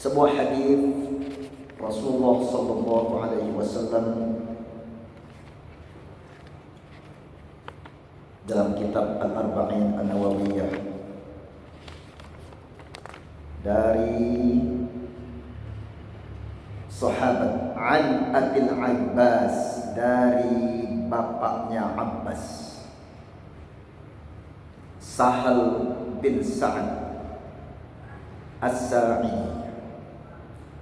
Sebuah hadis Rasulullah sallallahu alaihi wasallam dalam kitab Al-Arba'in An-Nawawiyah dari sahabat An Abil Abbas, dari bapaknya Abbas, Sahal bin Sa'ad As-Sa'idi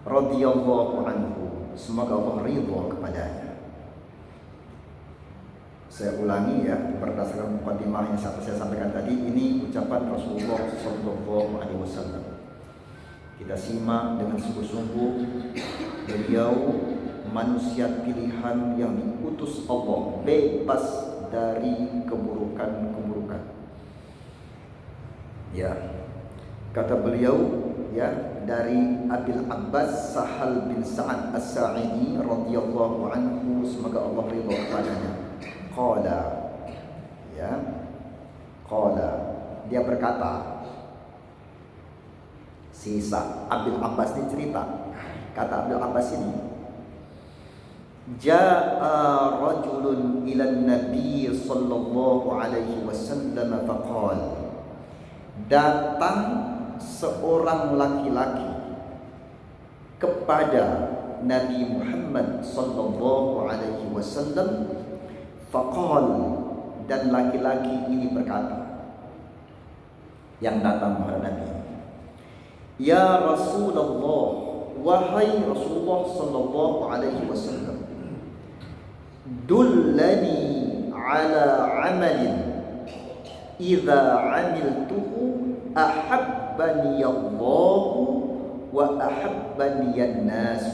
radhiyallahu anhu, semoga Allah ridha kepadanya. Saya ulangi ya, berdasarkan mukadimah yang saya sampaikan tadi, ini ucapan Rasulullah sallallahu alaihi wasallam. Kita simak dengan sungguh-sungguh. Beliau manusia pilihan yang diutus Allah, bebas dari keburukan-keburukan. Ya, kata beliau ya, dari Abil Abbas Sahal bin Sa'ad As-Sa'idi radhiyallahu anhu, semoga Allah ridha kepadanya. Qala, ya, qala, dia berkata, sisa Abil Abbas ini cerita, kata Abil Abbas ini, Ja'a rajulun ila Nabi sallallahu alaihi wasallam faqala, datang seorang laki-laki kepada Nabi Muhammad sallallahu alaihi wasallam. Faqal, dan laki-laki ini berkata, yang datang kepada Nabi, ya Rasulullah, wahai Rasulullah sallallahu alaihi wasallam, dullani ala amalin idza amiltuhu ahabbani Allah wa ahabbani an-nas.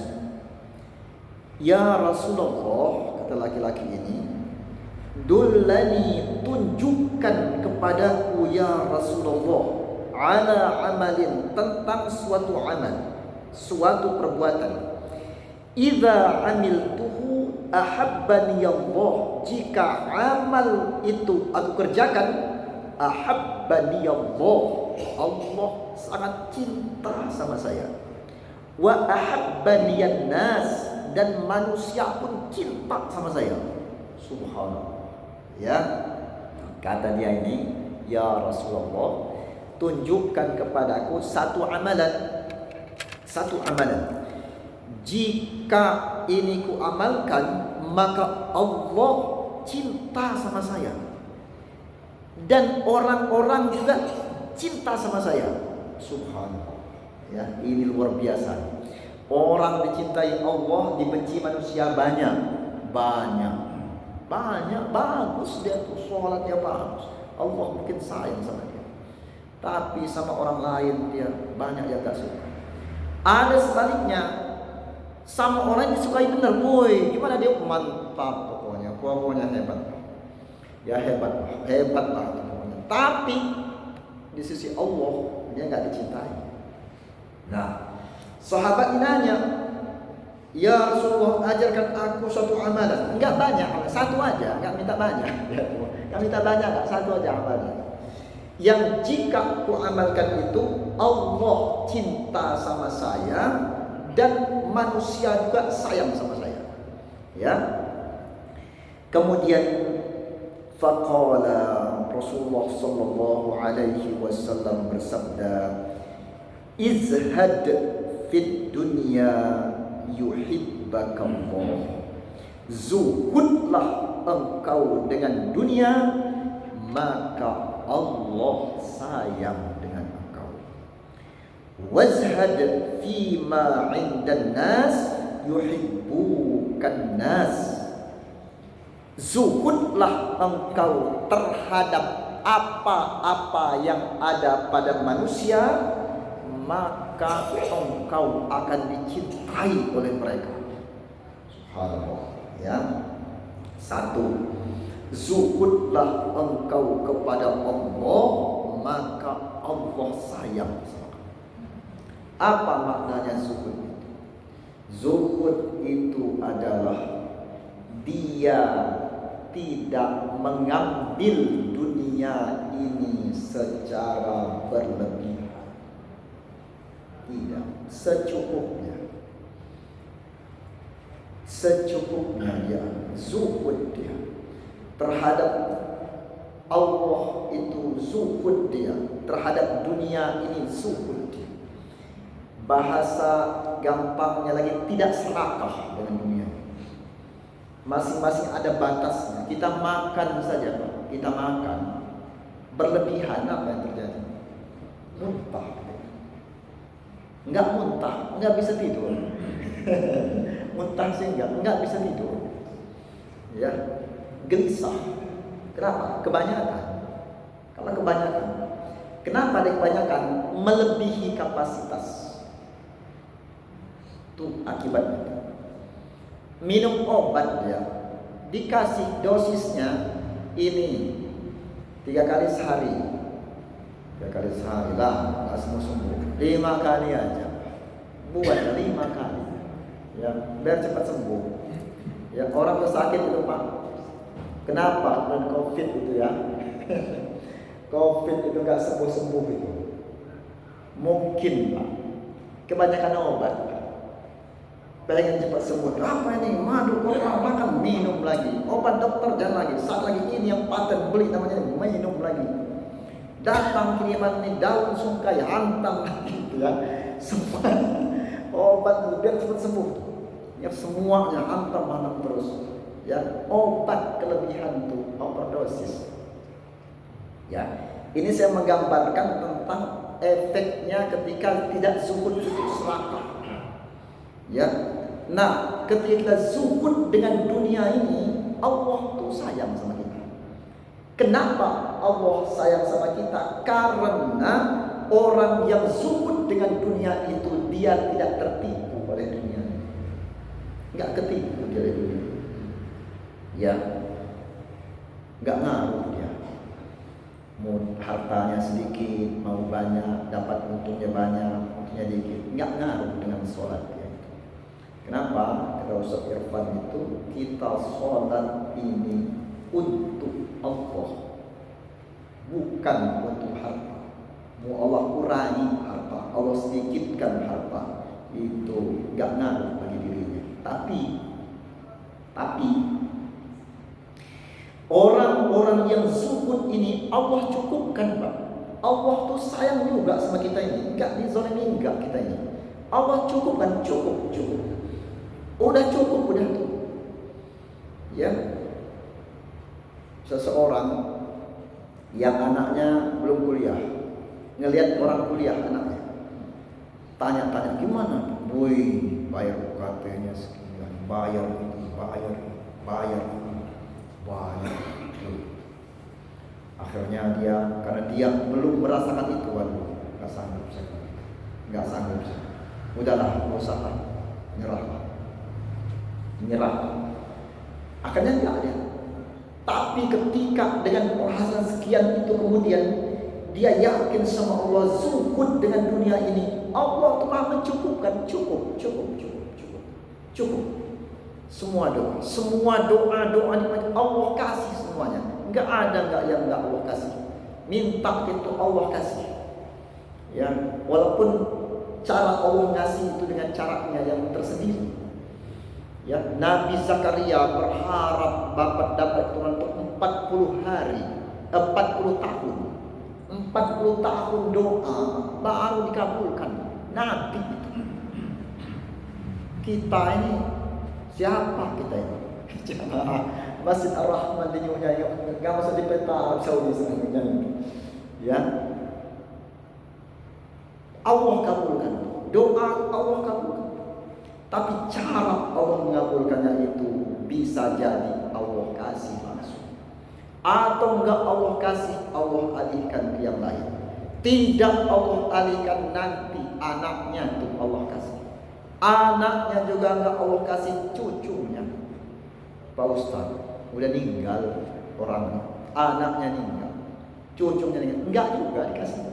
Ya Rasulullah, kata laki-laki ini, dullani, tunjukkan kepadaku ya Rasulullah, ala amalin, tentang suatu amal, suatu perbuatan, idza amiltuhu ahabbani Allah, jika amal itu aku kerjakan, ahabbani Allah, Allah sangat cinta sama saya, wa ahabbani an-nas, dan manusia pun cinta sama saya. Subhanallah. Ya, kata dia ini, ya Rasulullah, tunjukkan kepadaku satu amalan, satu amalan. Jika ini ku amalkan, maka Allah cinta sama saya, dan orang-orang juga cinta sama saya. Subhanallah. Ya, ini luar biasa. Orang dicintai Allah, dibenci manusia banyak, bagus dia tuh, sholatnya bagus, Allah mungkin sayang sama dia, tapi sama orang lain dia banyak yang gak suka. Ada sebaliknya, sama orang yang disukai benar, boy, gimana dia, mantap pokoknya hebat, ya hebat lah pokoknya. Tapi di sisi Allah dia gak dicintai. Nah, sahabat ini nanya, ya Rasulullah, ajarkan aku suatu amalan. Enggak banyak, satu aja, enggak minta banyak. Enggak minta banyak, enggak, satu aja amalan, yang jika ku amalkan itu Allah cinta sama saya dan manusia juga sayang sama saya. Ya. Kemudian faqala, Rasulullah sallallahu alaihi wasallam bersabda, izhad fid dunya yuhibbakallah, zuhudlah engkau dengan dunia, maka Allah sayang dengan engkau. Wazhad fima 'indan nas yuhibbukan nas, zuhudlah engkau terhadap apa-apa yang ada pada manusia, maka engkau akan dicintai oleh mereka. Subhanallah. Ya, satu, zuhudlah engkau kepada Allah, maka Allah sayang sama kamu. Apa maknanya zuhud itu? Zuhud itu adalah dia tidak mengambil dunia ini secara berlebihan. Tidak, secukupnya. Secukupnya dia, zuhud dia terhadap Allah, itu zuhud dia terhadap dunia ini, zuhud dia. Bahasa gampangnya lagi, tidak serakah dengan dunia. Masing-masing ada batasnya. Kita makan saja, Pak. Kita makan berlebihan, apa yang terjadi? Muntah. Enggak muntah, enggak bisa tidur. Muntah sih enggak bisa tidur. Ya, gelisah. Kenapa? Kebanyakan. Kalau kebanyakan. Kenapa ada kebanyakan? Melebihi kapasitas. Itu akibatnya. Minum obat ya, dikasih dosisnya ini 3 kali sehari. 3 kali sehari lah, nggak sembuh. 5 kali aja, buat 5 kali, ya biar cepat sembuh. Ya orang sakit itu Pak, kenapa? Dan COVID itu ya, COVID itu nggak sembuh itu. Mungkin Pak, kebanyakan obat. Pengen cepat sembuh. Apa ini? Madu, kopi, makan, minum lagi. Obat dokter jangan lagi. Saat lagi ini yang paten beli namanya minum lagi. Datang kiriman ini daun sungkai, hantam lagi gitu ya. Semua obat biar cepat sembuh. Ya semuanya hantam terus. Ya obat kelebihan itu overdosis. Ya ini saya menggambarkan tentang efeknya ketika tidak zuhud itu serakah. Ya, nah ketika kita zuhud dengan dunia ini, Allah tuh sayang sama kita. Kenapa Allah sayang sama kita? Karena orang yang zuhud dengan dunia itu, dia tidak tertipu oleh dunia, nggak ketipu oleh dunia. Ya, nggak ngaruh dia. Mau hartanya sedikit, mau banyak, dapat untungnya banyak, untungnya dikit, nggak ngaruh dengan sholat dia. Kenapa? Kata Ustaz Irfan itu, kita sholat ini untuk Allah, bukan untuk harta. Mau Allah kurangi harta, Allah sedikitkan harta, itu nggak ngaruh bagi dirinya. Tapi orang-orang yang zuhud ini Allah cukupkan Pak. Allah tuh sayang juga sama kita ini, nggak dizalimi enggak kita ini. Allah cukupkan, cukup. Udah cukup, udah tuh. Ya. Seseorang yang anaknya belum kuliah, ngelihat orang kuliah anaknya, tanya-tanya gimana? Woi, bayar UKT-nya sekian, bayar. Akhirnya dia, karena dia belum merasakan itu, waduh, nggak sanggup. Udahlah, usaha, nyerah. Akhirnya enggak ada. Tapi ketika dengan penghasilan sekian itu kemudian dia yakin sama Allah, zuhud dengan dunia ini, Allah telah mencukupkan. Cukup. Semua doa Allah kasih semuanya. Enggak ada yang enggak Allah kasih. Minta itu Allah kasih. Ya, walaupun cara Allah ngasih itu dengan caranya yang tersendiri. Ya, Nabi Zakaria berharap dapat Tuhan untuk 40 hari, 40 tahun. 40 tahun doa baru dikabulkan. Nabi itu. Kita ini siapa kita ini? Masjid Ar-Rahman di New York, enggak masuk di peta Arab Saudi sebenarnya. Ya. Allah kabulkan. Doa Allah kabulkan. Tapi cara Allah mengabulkannya itu bisa jadi Allah kasih langsung, atau enggak Allah kasih, Allah alihkan ke yang lain. Tidak Allah alihkan, nanti anaknya itu Allah kasih. Anaknya juga enggak Allah kasih, cucunya. Pak Ustaz, udah meninggal orangnya, anaknya meninggal, cucunya meninggal, enggak juga dikasih.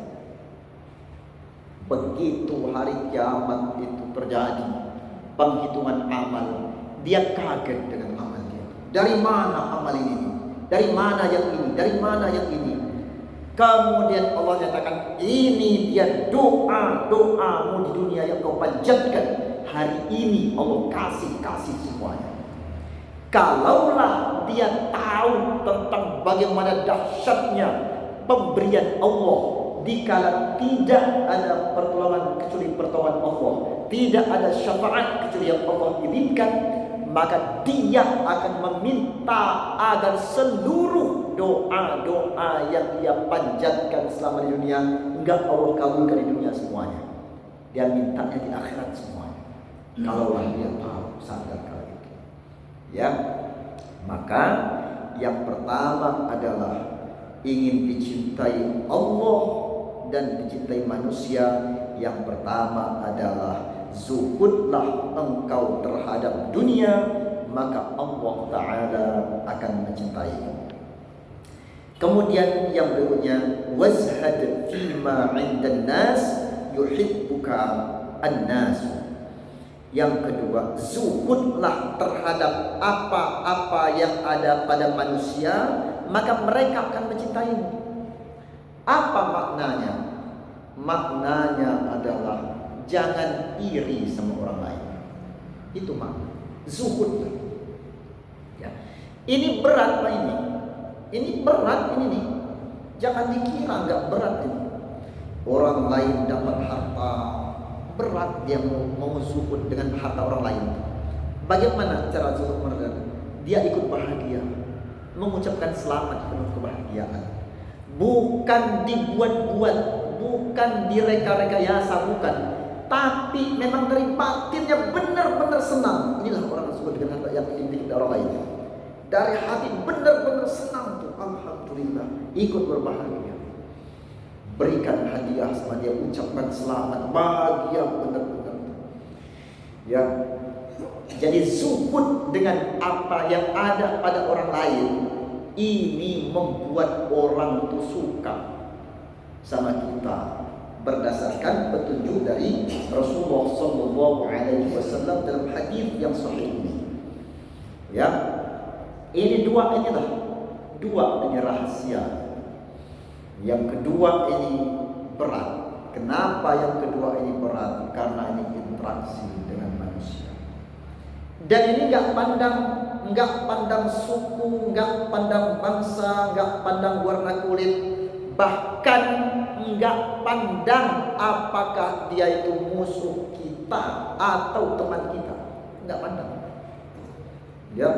Begitu hari kiamat itu terjadi, penghitungan amal, dia kaget dengan amal dia. Dari mana amal ini? Dari mana yang ini? Dari mana yang ini? Kemudian Allah nyatakan, ini dia doa-doamu di dunia yang kau panjatkan. Hari ini Allah kasih semuanya. Kalaulah dia tahu tentang bagaimana dahsyatnya pemberian Allah, dikala tidak ada pertolongan kecuali pertolongan Allah, tidak ada syafaat kecuali yang Allah izinkan, maka dia akan meminta agar seluruh doa-doa yang dia panjatkan selama di dunia enggak Allah kabulkan di dunia semuanya. Dia mintanya di akhirat semuanya. Kalaulah dia tahu, sadar kali itu. Ya, maka yang pertama adalah ingin dicintai Allah dan dicintai manusia. Yang pertama adalah zuhudlah engkau terhadap dunia, maka Allah Ta'ala akan mencintai. Kemudian yang berikutnya, wazhad fima 'indan nas yuhibbuka an-nas. Yang kedua, zuhudlah terhadap apa-apa yang ada pada manusia, maka mereka akan mencintaimu. Apa maknanya? Maknanya adalah jangan iri sama orang lain. Itu makna zuhud. Ya. Ini berat Pak ini. Ini berat ini nih. Jangan dikira nggak berat ini. Orang lain dapat harta, berat dia mau zuhud dengan harta orang lain. Bagaimana cara zuhud mereka? Dia ikut bahagia, mengucapkan selamat penuh kebahagiaan. Bukan dibuat-buat, bukan direka-rekayasa, bukan. Tapi memang dari batinnya benar-benar senang. Inilah orang zuhud dengan harta yang dimiliki orang lain. Dari hati benar-benar senang tuh, alhamdulillah, ikut berbahagia. Berikan hadiah sama dia, ucapkan selamat, bahagia benar-benar. Ya. Jadi zuhud dengan apa yang ada pada orang lain, ini membuat orang itu suka sama kita berdasarkan petunjuk dari Rasulullah SAW dalam hadis yang sahih ini. Ya. Ini dua ini rahasia. Yang kedua ini berat. Kenapa yang kedua ini berat? Karena ini interaksi dengan manusia. Dan ini nggak pandang suku, nggak pandang bangsa, nggak pandang warna kulit, bahkan nggak pandang apakah dia itu musuh kita atau teman kita, nggak pandang. Ya,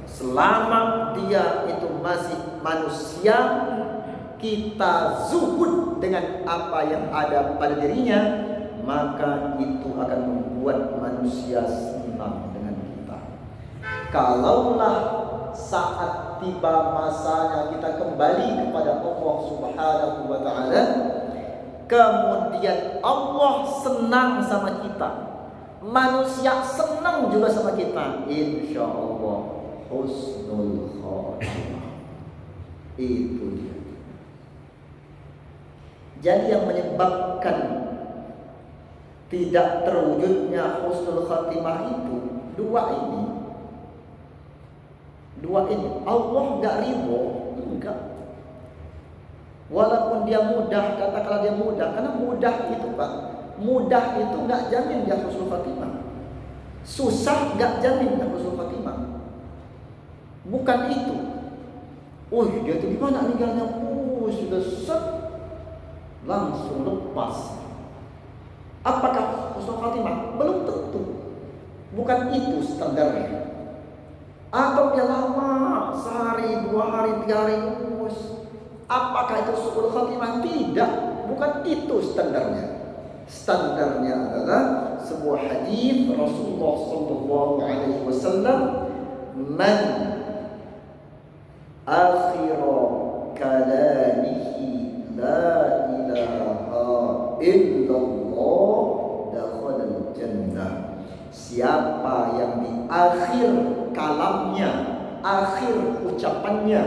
selama dia itu masih manusia, kita zuhud dengan apa yang ada pada dirinya, maka itu akan membuat manusia senang dengan kita. Kalaulah saat tiba masanya kita kembali kepada Allah Subhanahu wa Ta'ala, kemudian Allah senang sama kita, manusia senang juga sama kita, insya Allah husnul khatimah. Itu dia. Jadi yang menyebabkan tidak terwujudnya husnul khatimah itu dua ini. Allah enggak ridho, enggak. Walaupun dia mudah, katakanlah dia mudah, karena mudah itu Pak, mudah itu enggak jamin dia husnul khatimah. Susah enggak jamin dia husnul khatimah. Bukan itu. Dia itu gimana meninggalnya? Sudah set, langsung lepas. Apakah husnul khatimah? Belum tentu. Bukan itu standarnya. Atau dia lama, sehari, 2 hari, 3 hari, apakah itu husnul khatimah? Tidak. Bukan itu standarnya. Standarnya adalah sebuah hadis Rasulullah SAW, man akhira kalamihi la ilaha illallah dakhalal jannah. Siapa yang di akhir kalamnya, akhir ucapannya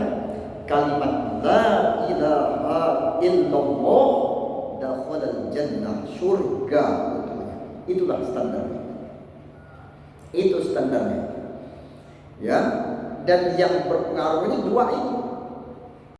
kalimat la ilaha illallah dakhalal jannah, surga. Itulah standarnya. Itu standarnya. Ya. Dan yang berpengaruh ini dua ini.